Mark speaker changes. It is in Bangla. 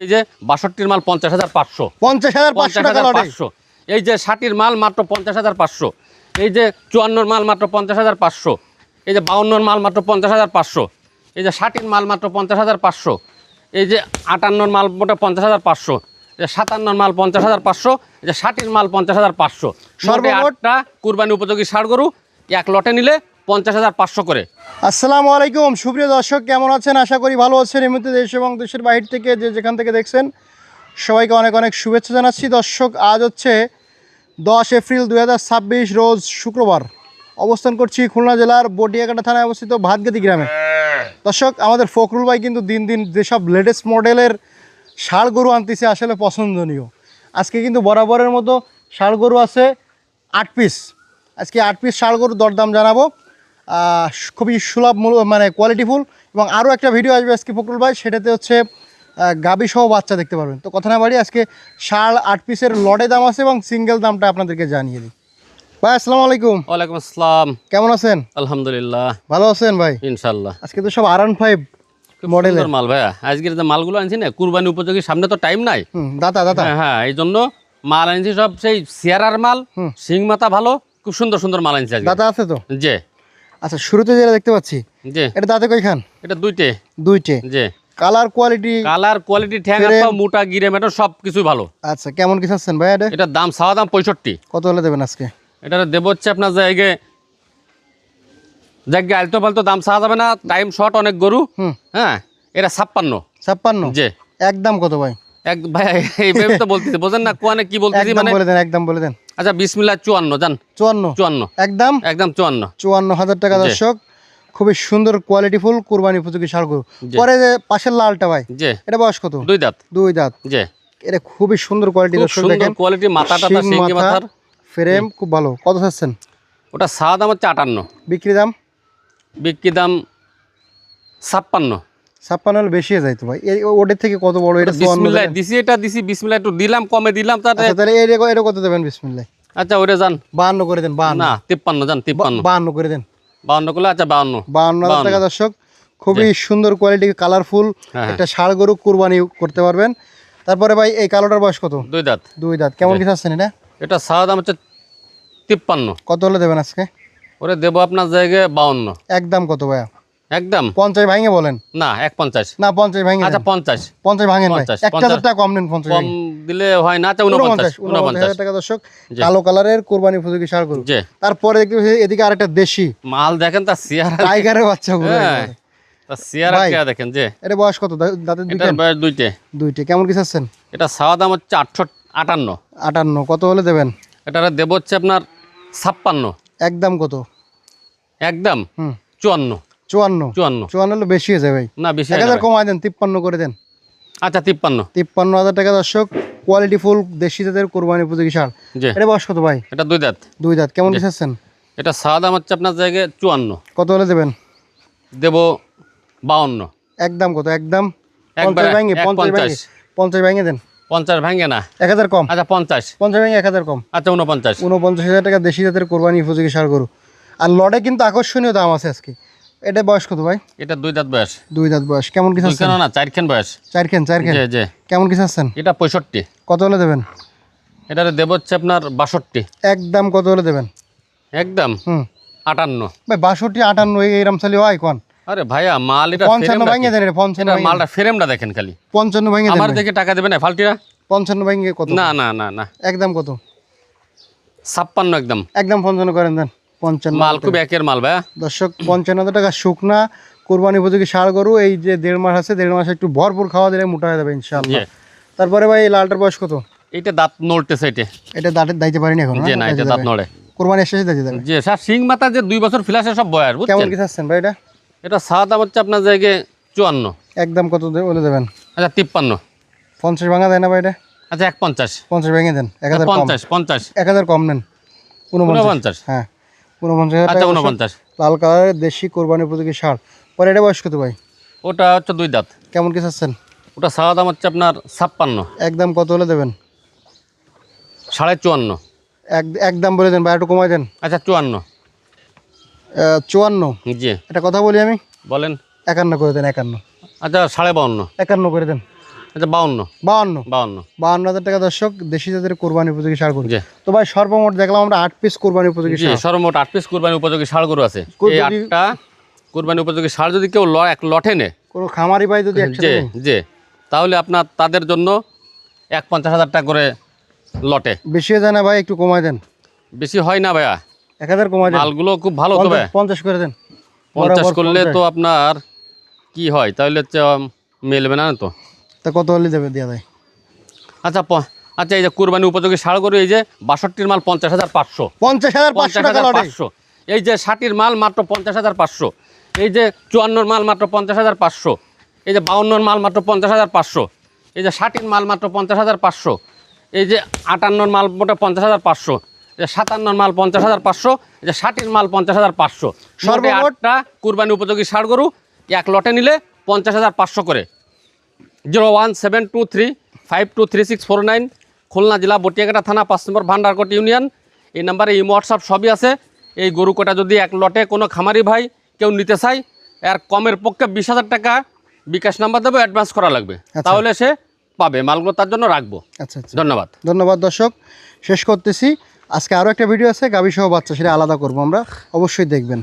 Speaker 1: এই যে 62 মাল 50,500
Speaker 2: 50,500 টাকা লটে।
Speaker 1: 50,500 এই যে 60 মাল মাত্র 50,500 এই যে 54 মাল মাত্র 50,500 এই যে 52 মাল মাত্র 50,500 এই যে 60 মাল মাত্র 50,500 এই যে 58 মাল মোটা 50,500 এই যে 57 মাল 50,500 এই যে 60 মাল 50,500
Speaker 2: সর্বমোট
Speaker 1: টা কুরবানি উপযোগী ষাড় গরু এক লটে নিলে 50,500 করে।
Speaker 2: আসসালামু আলাইকুম সুপ্রিয় দর্শক, কেমন আছেন? আশা করি ভালো আছেন। এই মুহূর্তে দেশ এবং দেশের বাইরে থেকে যেখান থেকে দেখছেন সবাইকে অনেক অনেক শুভেচ্ছা জানাচ্ছি। দর্শক, আজ হচ্ছে 10 এপ্রিল 2026 রোজ শুক্রবার। অবস্থান করছি খুলনা জেলার বটিয়াকাটা থানায় অবস্থিত ভাতগাতি গ্রামে। দর্শক, আমাদের ফখরুল ভাই কিন্তু দিন দিন যেসব লেটেস্ট মডেলের ষাড় গরু আনতেছে আসলে পছন্দনীয়। আজকে কিন্তু বরাবরের মতো ষাড় গরু আছে 8 পিস। আজকে 8 পিস ষাড় গরুর দরদাম জানাবো। খুবই সুলভ মূল্য, মানে কোয়ালিটিফুল। এবং আরও একটা ভিডিও আসবে আজকে ফখরুল ভাই, সেটাতে হচ্ছে গাবি সহ বাচ্চা দেখতে পারবেন। তো কথা না বাড়ি, আজকে ষাড় 8 পিসের লটে দাম আছে এবং সিঙ্গেল দামটা আপনাদেরকে জানিয়ে দিই। ভাই আসসালামু আলাইকুম।
Speaker 1: ওয়ালাইকুম আসসালাম।
Speaker 2: কেমন আছেন?
Speaker 1: আলহামদুলিল্লাহ
Speaker 2: ভালো আছেন ভাই?
Speaker 1: ইনশাআল্লাহ।
Speaker 2: আজকে তো সব R15 মডেলের
Speaker 1: মাল ভাইয়া, আজকের যে মালগুলো আনছি না কুরবানি উপযোগী, সামনে তো টাইম নাই।
Speaker 2: দাদা দাদা
Speaker 1: হ্যাঁ, এই জন্য মাল আনছি সব সেই সিয়ারার মাল, সিং মাথা ভালো, খুব সুন্দর সুন্দর মাল আনছি আজকে।
Speaker 2: দাদা আছে তো?
Speaker 1: জি।
Speaker 2: আচ্ছা, শুরুতে যেটা দেখতে পাচ্ছি,
Speaker 1: জি,
Speaker 2: এটা দাঁতে কয়খান?
Speaker 1: এটা দুইটে।
Speaker 2: দুইটে।
Speaker 1: জি।
Speaker 2: কালার কোয়ালিটি
Speaker 1: ঠ্যাং হাত মোটা গিরে মেটো সব কিছু ভালো।
Speaker 2: আচ্ছা, কেমন কি চাচ্ছেন ভাই এটা?
Speaker 1: এটার দাম চাওয়া দাম 65।
Speaker 2: কত হলে দেবেন আজকে?
Speaker 1: এটা দেব হচ্ছে আপনার জায়গায় আলতো ফালতো দাম চাওয়া যাবে না, টাইম শর্ট অনেক গরু। হ্যাঁ, এটা 56।
Speaker 2: 56?
Speaker 1: জি।
Speaker 2: একদম কত ভাই?
Speaker 1: এক ভাই এইভাবে তো বলতেছি, বোঝেন না কোয়ানে কি বলতেছি
Speaker 2: একদম
Speaker 1: মানে।
Speaker 2: বলে দেন, একদম বলে দেন।
Speaker 1: আচ্ছা, বিসমিল্লাহ 54 জান।
Speaker 2: 54? একদম 54,000 টাকা। দর্শক, খুবই সুন্দর কোয়ালিটিফুল কুরবানি উপযোগী ষাড় গরু। পরে যে পাশের লালটা ভাই,
Speaker 1: জি,
Speaker 2: এটা বয়স কত?
Speaker 1: দুই দাঁত।
Speaker 2: দুই দাঁত।
Speaker 1: জি।
Speaker 2: এটা খুবই সুন্দর কোয়ালিটি। দর্শক দেখেন,
Speaker 1: কোয়ালিটি, মাথাটা
Speaker 2: শিং
Speaker 1: সিঙ্গি
Speaker 2: মাথা,
Speaker 1: মাথার
Speaker 2: ফ্রেম খুব ভালো। কত চাচ্ছেন?
Speaker 1: ওটা চাওয়া দাম হচ্ছে 58।
Speaker 2: বিক্রি দাম?
Speaker 1: বিক্রি দাম 56।
Speaker 2: 56 হলে বেশি হয়ে যায় তো ভাই। ওটার থেকে কত বড় এটা?
Speaker 1: বিসমিল্লাহ দিছি, এটা দিছি বিসমিল্লাহ, একটু দিলাম, কমে দিলাম তাতে।
Speaker 2: আচ্ছা, তাহলে এটা কত দেবেন বিসমিল্লাহ?
Speaker 1: আচ্ছা, ওটা জান
Speaker 2: 52 করে দেন। 52
Speaker 1: না 53 জান, 53
Speaker 2: 52 করে দেন।
Speaker 1: 52 করলে আচ্ছা 52।
Speaker 2: 52,000 টাকা। দর্শক, খুবই সুন্দর কোয়ালিটি, কালারফুল একটা ষাড় গরু কুরবানি করতে পারবেন। তারপরে ভাই এই কালোটার বয়স কত?
Speaker 1: দুই দাঁত।
Speaker 2: দুই দাঁত। কেমন কি চাচ্ছেন এটা?
Speaker 1: এটা চাওয়া দাম হচ্ছে 53।
Speaker 2: কত হলে দেবেন আজকে?
Speaker 1: ওরে দেবো আপনার জায়গায় 52।
Speaker 2: একদম কত ভাইয়া?
Speaker 1: একদম
Speaker 2: 50 ভাঙে বলেন।
Speaker 1: না 150।
Speaker 2: না 50 ভাঙে।
Speaker 1: আচ্ছা 50।
Speaker 2: 50 ভাঙেন ভাই।
Speaker 1: 50
Speaker 2: 1000 টাকা কম নেন। 50
Speaker 1: কম দিলে হয় না। আচ্ছা 49
Speaker 2: টাকা। দর্শক, কালো কালারের কুরবানি উপযোগী ষাড় গরু। তারপরে দেখতে এদিকে আরেকটা দেশি
Speaker 1: মাল দেখেন, তার সিয়ারা
Speaker 2: টাইগারের বাচ্চা গরু।
Speaker 1: তার সিয়ারা কে দেখেন। যে
Speaker 2: এটা বয়স কত? দাঁতের
Speaker 1: এটার বয়স দুইটে।
Speaker 2: দুইটে। কেমন কি চাচ্ছেন?
Speaker 1: এটা চাওয়া দাম হচ্ছে 58।
Speaker 2: 58? কত হলে দেবেন?
Speaker 1: এটা দেব হচ্ছে আপনার 56।
Speaker 2: একদম কত?
Speaker 1: একদম 54।
Speaker 2: 54 হলে বেশি হয়ে যায় ভাই।
Speaker 1: না বেশি,
Speaker 2: 1000 কমায় দেন, 53 করে দেন।
Speaker 1: আচ্ছা 53।
Speaker 2: 53,000 টাকা। দর্শক, কোয়ালিটি ফুল দেশি জাতের কোরবানি উপযোগী ষাড়। এটা বয়স কত ভাই?
Speaker 1: এটা দুই দাঁত।
Speaker 2: দুই দাঁত। কেমন কি চাচ্ছেন?
Speaker 1: এটা চাওয়া দাম হচ্ছে আপনার জায়গায় 54।
Speaker 2: কত হলে দেবেন?
Speaker 1: দেব 52।
Speaker 2: একদম কত? একদম
Speaker 1: 50
Speaker 2: ভাঙে। 50 ভাঙে দেন।
Speaker 1: 50 ভাঙে না।
Speaker 2: 1000 কম।
Speaker 1: আচ্ছা 50
Speaker 2: ভাঙে 1000 কম।
Speaker 1: আচ্ছা 49।
Speaker 2: 49,000 টাকা দেশি জাতের কোরবানি উপযোগী ষাড় গরু। আর লটে কিন্তু আকর্ষণীয় দাম আছে আজকে। এটা বয়স কত ভাই?
Speaker 1: এটা দুই দাঁত বয়স।
Speaker 2: দুই দাঁত বয়স। কেমন কি চাচ্ছেন?
Speaker 1: না 4 খান বয়স।
Speaker 2: 4 খান।
Speaker 1: জি জি।
Speaker 2: কেমন কি চাচ্ছেন?
Speaker 1: এটা 65।
Speaker 2: কত হলে দেবেন?
Speaker 1: এটারে দেব হচ্ছে আপনার 62।
Speaker 2: একদম কত হলে দেবেন?
Speaker 1: একদম 58।
Speaker 2: ভাই 62 58 এইরকম চালি হয় কোন?
Speaker 1: আরে ভাইয়া, মাল এটা
Speaker 2: 55 ভাঙে দেন। এটা 55
Speaker 1: মালটা ফ্রেমটা দেখেন খালি।
Speaker 2: 55 ভাঙে দেন।
Speaker 1: আমার দেখে টাকা দেবেন না ফালটিরা।
Speaker 2: 55 ভাঙে কত?
Speaker 1: না না না না।
Speaker 2: একদম কত?
Speaker 1: 56 একদম।
Speaker 2: একদম 55 করেন দেন। 55
Speaker 1: মাল খুব একের মাল ভাইয়া।
Speaker 2: দর্শক, 55,000 টাকা শুকনা কোরবানি উপযোগী ষাড় গরু। এই যে 1.5 মাস আছে, 1.5 মাস একটু ভরপুর খাওয়া দিলে মোটা হয়ে যাবে ইনশাআল্লাহ। তারপরে ভাই এই লালটার বয়স কত?
Speaker 1: এইটা দাঁত নড়তেছে।
Speaker 2: এটা দাঁতের দাইতে পারিনি এখন।
Speaker 1: জি না, এটা দাঁত নড়ে।
Speaker 2: কোরবানি শেষে দাইতে যাবে।
Speaker 1: জি স্যার, সিং মাথা যে 2 বছর ফ্লাশে সব বয়ার।
Speaker 2: কেমন কি চাচ্ছেন ভাই এটা?
Speaker 1: এটা চাওয়া দাম হচ্ছে আপনার জায়গায় 54।
Speaker 2: একদম কত বলে দেবেন?
Speaker 1: আচ্ছা 53।
Speaker 2: 50 ভাঙা দেয় না ভাই এটা?
Speaker 1: আচ্ছা 51।
Speaker 2: 50 ভেঙে দেন। 1000 কম।
Speaker 1: 50
Speaker 2: 1000 কম নেন। 49। হ্যাঁ 49,000
Speaker 1: আচ্ছা
Speaker 2: টাকা।
Speaker 1: 49।
Speaker 2: লাল কালারের দেশি কোরবানি উপযোগী ষাড়। পরে এটা বয়স কত ভাই?
Speaker 1: ওটা হচ্ছে দুই দাঁত।
Speaker 2: কেমন কি চাচ্ছেন?
Speaker 1: ওটা চাওয়া দাম হচ্ছে আপনার 56।
Speaker 2: একদম কত হলে দেবেন?
Speaker 1: 54.5।
Speaker 2: একদম বলে দেন ভাই, একটু কমাই দেন।
Speaker 1: আচ্ছা 54।
Speaker 2: 54?
Speaker 1: জি।
Speaker 2: এটা কথা বলি আমি।
Speaker 1: বলেন।
Speaker 2: 51 করে দেন। 51।
Speaker 1: আচ্ছা 52.5।
Speaker 2: 51 করে দেন।
Speaker 1: আচ্ছা 52
Speaker 2: 52 52,000 টাকা দর্শক, দেশি জাতের কোরবানি উপযোগী ষাঁড় গরু।
Speaker 1: জি
Speaker 2: তো ভাই সর্বমোট দেখলাম আমরা 8 পিস কোরবানি উপযোগী
Speaker 1: জি
Speaker 2: ষাঁড়।
Speaker 1: সর্বমোট 8 পিস কুরবানি উপযোগী ষাঁড় গরু আছে। এই
Speaker 2: যদি-
Speaker 1: 8টা কুরবানি উপযোগী ষাঁড় যদি কেউ এক লটে নেয়,
Speaker 2: কোনো খামারি ভাই যদি একসাথে
Speaker 1: জি
Speaker 2: নেয়,
Speaker 1: জি, তাহলে আপনার তাদের জন্য 50,000 টাকা করে লটে।
Speaker 2: বেশি হয়ে যায় না ভাই? একটু কমায় দেন,
Speaker 1: বেশি হয় না ভাইয়া,
Speaker 2: 1000 কমায় দেন।
Speaker 1: মালগুলো খুব ভালো তো ভাই।
Speaker 2: 50 করে দেন।
Speaker 1: 50
Speaker 2: বরাবর
Speaker 1: করলে
Speaker 2: 50
Speaker 1: তো আপনার কি হয়, তাহলে হচ্ছে মেলবে না তো।
Speaker 2: তা কত হলে দেবে দেওয়া যায়?
Speaker 1: আচ্ছা আচ্ছা, এই যে কুরবানি উপযোগী ষাঁড় গরু, এই যে 62 মাল 50,500,
Speaker 2: 50,500 টাকা লটে।
Speaker 1: 50,500। এই যে 60 মাল মাত্র 50,500, এই যে 54 মাল মাত্র 50,500, এই যে 52 মাল মাত্র 50,500, এই যে 60 মাল মাত্র 50,500, এই যে 58 মাল মোটা 50,500, এই যে 57 মাল 50,500, এই যে 60 মাল 50,500।
Speaker 2: সর্বমোট
Speaker 1: 8টা কুরবানি উপযোগী ষাঁড় গরু এক লটে নিলে 50,500 করে। 01723523649, খুলনা জেলা বটিয়াঘাটা থানা 5 নম্বর ভান্ডারকোট ইউনিয়ন। এই নাম্বারে ইমো হোয়াটসঅ্যাপ সবই আছে। এই গরু কটা যদি এক লটে কোনো খামারি ভাই কেউ নিতে চায়, এর কমের পক্ষে 20,000 টাকা বিকাশ নাম্বার দেবো, অ্যাডভান্স করা লাগবে, তাহলে সে পাবে মালগুলো, তার জন্য রাখবো।
Speaker 2: আচ্ছা আচ্ছা,
Speaker 1: ধন্যবাদ।
Speaker 2: ধন্যবাদ দর্শক, শেষ করতেছি। আজকে আরও একটা ভিডিও আছে গাভী সহ বাচ্চা, সেটা আলাদা করবো আমরা, অবশ্যই দেখবেন।